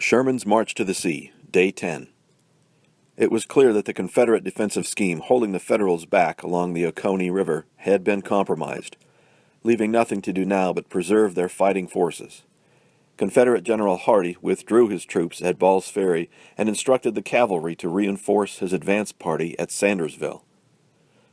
Sherman's March to the Sea, Day 10. It was clear that the Confederate defensive scheme holding the Federals back along the Oconee River had been compromised, leaving nothing to do now but preserve their fighting forces. Confederate General Hardee withdrew his troops at Ball's Ferry and instructed the cavalry to reinforce his advance party at Sandersville.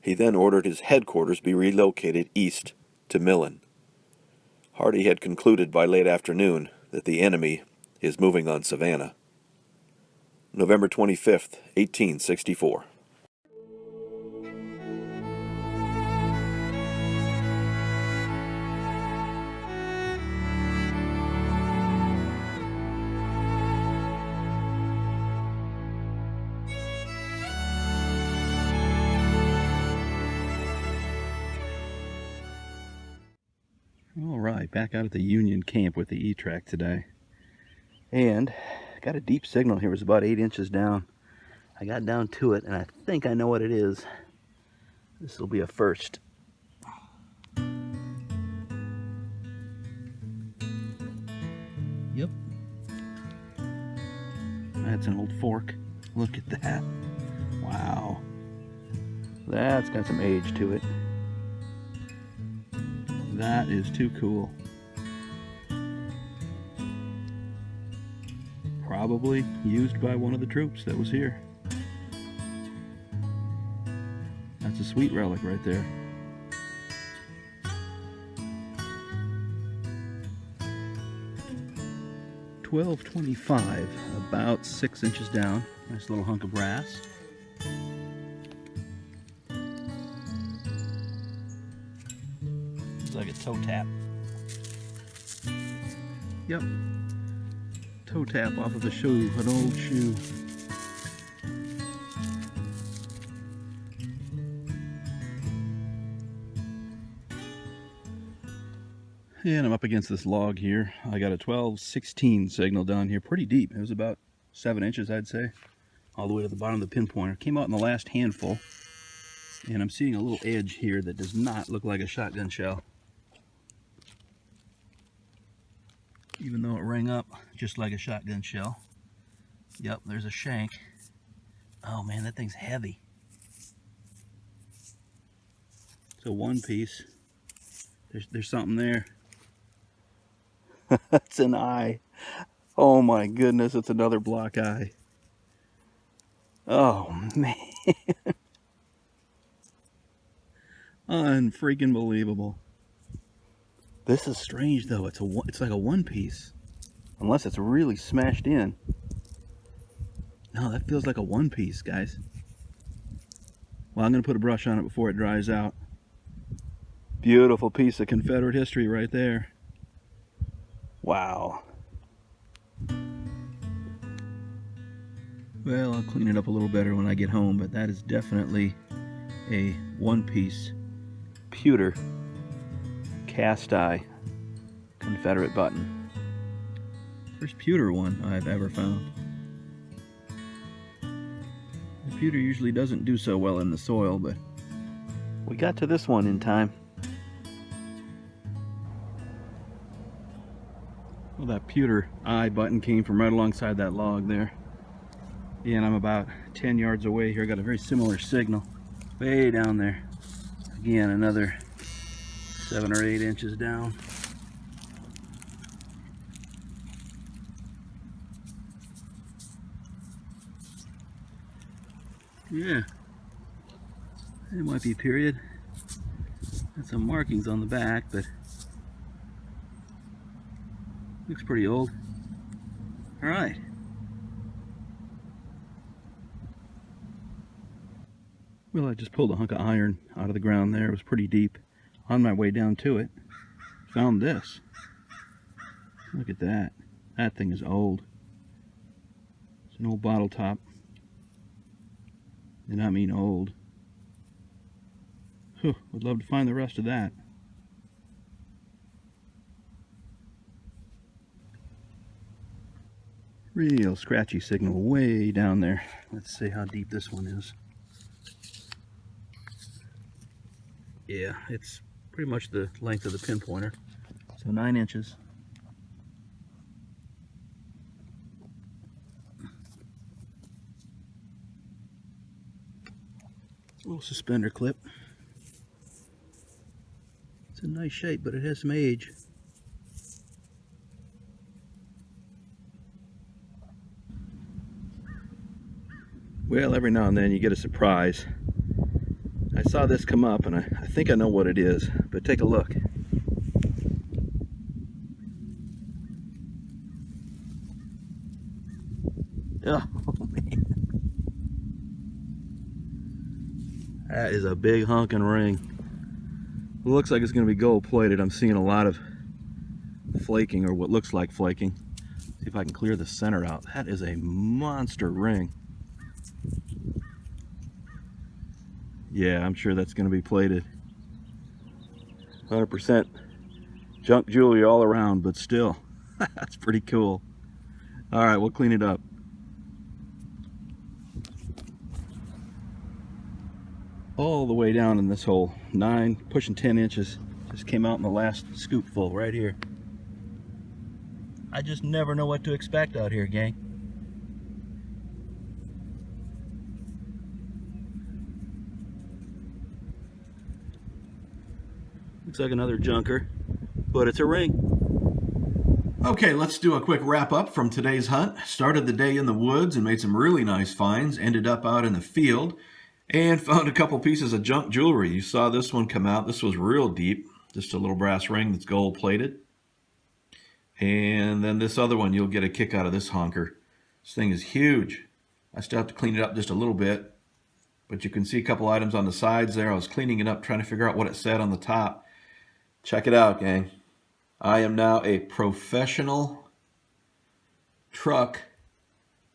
He then ordered his headquarters be relocated east to Millen. Hardee had concluded by late afternoon that the enemy is moving on Savannah. November 25th, 1864. All right, back out at the Union camp with the e-trac today. And got a deep signal here. It was about 8 inches down. I got down to it and I think I know what it is. This will be a first. Yep. That's an old fork. Look at that. Wow. That's got some age to it. That is too cool. Probably used by one of the troops that was here. That's a sweet relic right there. $12.25, about 6 inches down. Nice little hunk of brass. Looks like a toe tap. Yep. Toe tap off of a shoe, an old shoe. And I'm up against this log here. I got a 12-16 signal down here, pretty deep. It was about 7 inches, I'd say, all the way to the bottom of the pinpointer. Came out in the last handful, and I'm seeing a little edge here that does not look like a shotgun shell, even though it rang up just like a shotgun shell. Yep, there's a shank. Oh man, that thing's heavy. So one piece. There's something there. That's an eye. Oh my goodness, it's another block eye. Oh man. Unfreaking believable. This is strange though. It's like a one piece. Unless it's really smashed in. No, that feels like a one piece, guys. Well, I'm going to put a brush on it before it dries out. Beautiful piece of Confederate history right there. Wow. Well, I'll clean it up a little better when I get home, but that is definitely a one-piece pewter cast eye Confederate button. First pewter one I've ever found. The pewter usually doesn't do so well in the soil, but we got to this one in time. Well, that pewter eye button came from right alongside that log there. And I'm about 10 yards away here. I got a very similar signal way down there. Again, another 7 or 8 inches down. Yeah, it might be a period. Got some markings on the back, but looks pretty old. All right. Well, I just pulled a hunk of iron out of the ground there. It was pretty deep. On my way down to it, found this. Look at that. That thing is old. It's an old bottle top. And I mean old. Whew, would love to find the rest of that. Real scratchy signal way down there. Let's see how deep this one is. Yeah, it's pretty much the length of the pinpointer. So 9 inches. Little suspender clip. It's a nice shape, but it has some age. Well, every now and then you get a surprise. I saw this come up and I think I know what it is, but take a look. Oh man. That is a big honking ring. It looks like it's going to be gold plated. I'm seeing a lot of flaking, or what looks like flaking. See if I can clear the center out. That is a monster ring. Yeah, I'm sure that's going to be plated. 100% junk jewelry all around, but still, that's pretty cool. All right, we'll clean it up. All the way down in this hole, 9, pushing 10 inches. Just came out in the last scoopful right here. I just never know what to expect out here, gang. Looks like another junker, but it's a ring. Okay, let's do a quick wrap up from today's hunt. Started the day in the woods and made some really nice finds. Ended up out in the field and found a couple pieces of junk jewelry. You saw this one come out. This was real deep. Just a little brass ring that's gold plated. And then this other one, you'll get a kick out of this honker. This thing is huge. I still have to clean it up just a little bit. But you can see a couple items on the sides there. I was cleaning it up, trying to figure out what it said on the top. Check it out, gang. I am now a professional truck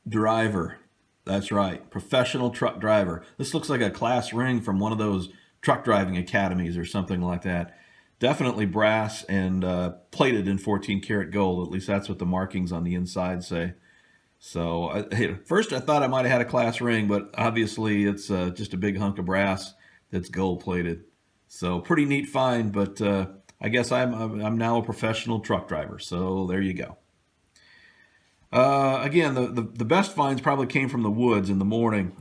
driver. That's right, professional truck driver. This looks like a class ring from one of those truck driving academies or something like that. Definitely brass and plated in 14 karat gold. At least that's what the markings on the inside say. So first I thought I might have had a class ring, but obviously it's just a big hunk of brass that's gold plated. So pretty neat find, but I guess I'm now a professional truck driver. So there you go. Again, the best finds probably came from the woods in the morning.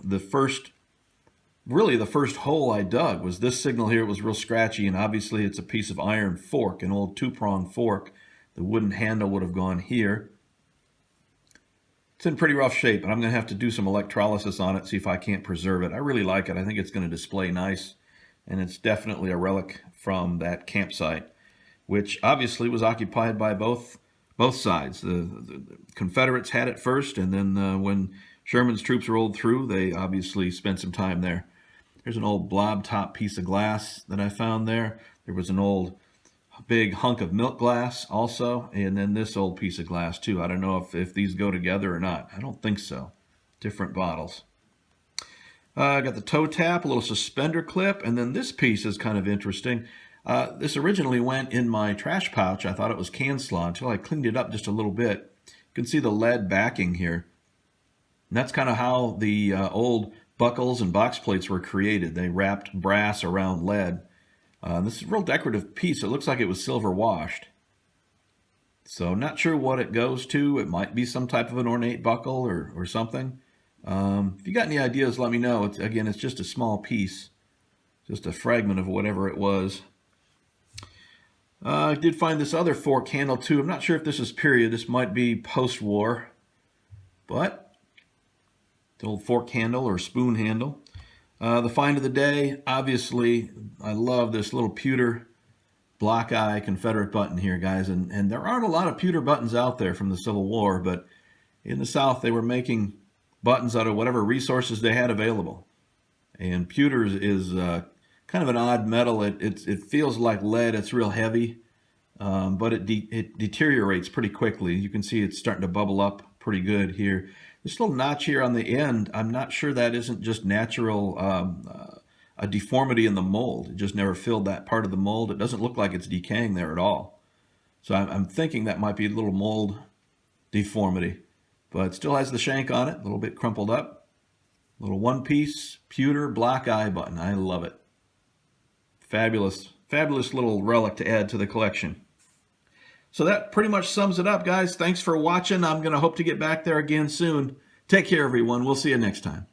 Really the first hole I dug was this signal here. It was real scratchy, and obviously it's a piece of iron fork, an old 2-prong fork. The wooden handle would have gone here. It's in pretty rough shape, and I'm going to have to do some electrolysis on it, see if I can't preserve it. I really like it. I think it's going to display nice, and it's definitely a relic from that campsite, which obviously was occupied by both sides. The Confederates had it first, and then when Sherman's troops rolled through, they obviously spent some time there. There's an old blob top piece of glass that I found there. There was an old big hunk of milk glass also, and then this old piece of glass too. I don't know if these go together or not. I don't think so. Different bottles. I got the toe tap, a little suspender clip, and then this piece is kind of interesting. This originally went in my trash pouch. I thought it was can slaw until I cleaned it up just a little bit. You can see the lead backing here. And that's kind of how the old buckles and box plates were created. They wrapped brass around lead. This is a real decorative piece. It looks like it was silver washed. So not sure what it goes to. It might be some type of an ornate buckle or something. If you got any ideas, let me know. Again, it's just a small piece. Just a fragment of whatever it was. I did find this other fork handle too. I'm not sure if this is period. This might be post-war. But the old fork handle or spoon handle. The find of the day, obviously, I love this little pewter black eye Confederate button here, guys. And there aren't a lot of pewter buttons out there from the Civil War, but in the South they were making buttons out of whatever resources they had available. And pewter is kind of an odd metal. It feels like lead. It's real heavy, but it deteriorates pretty quickly. You can see it's starting to bubble up pretty good here. This little notch here on the end, I'm not sure that isn't just natural, a deformity in the mold. It just never filled that part of the mold. It doesn't look like it's decaying there at all. So I'm thinking that might be a little mold deformity, but it still has the shank on it, a little bit crumpled up. Little one-piece pewter black eye button. I love it. Fabulous, fabulous little relic to add to the collection. So that pretty much sums it up, guys. Thanks for watching. I'm going to hope to get back there again soon. Take care, everyone. We'll see you next time.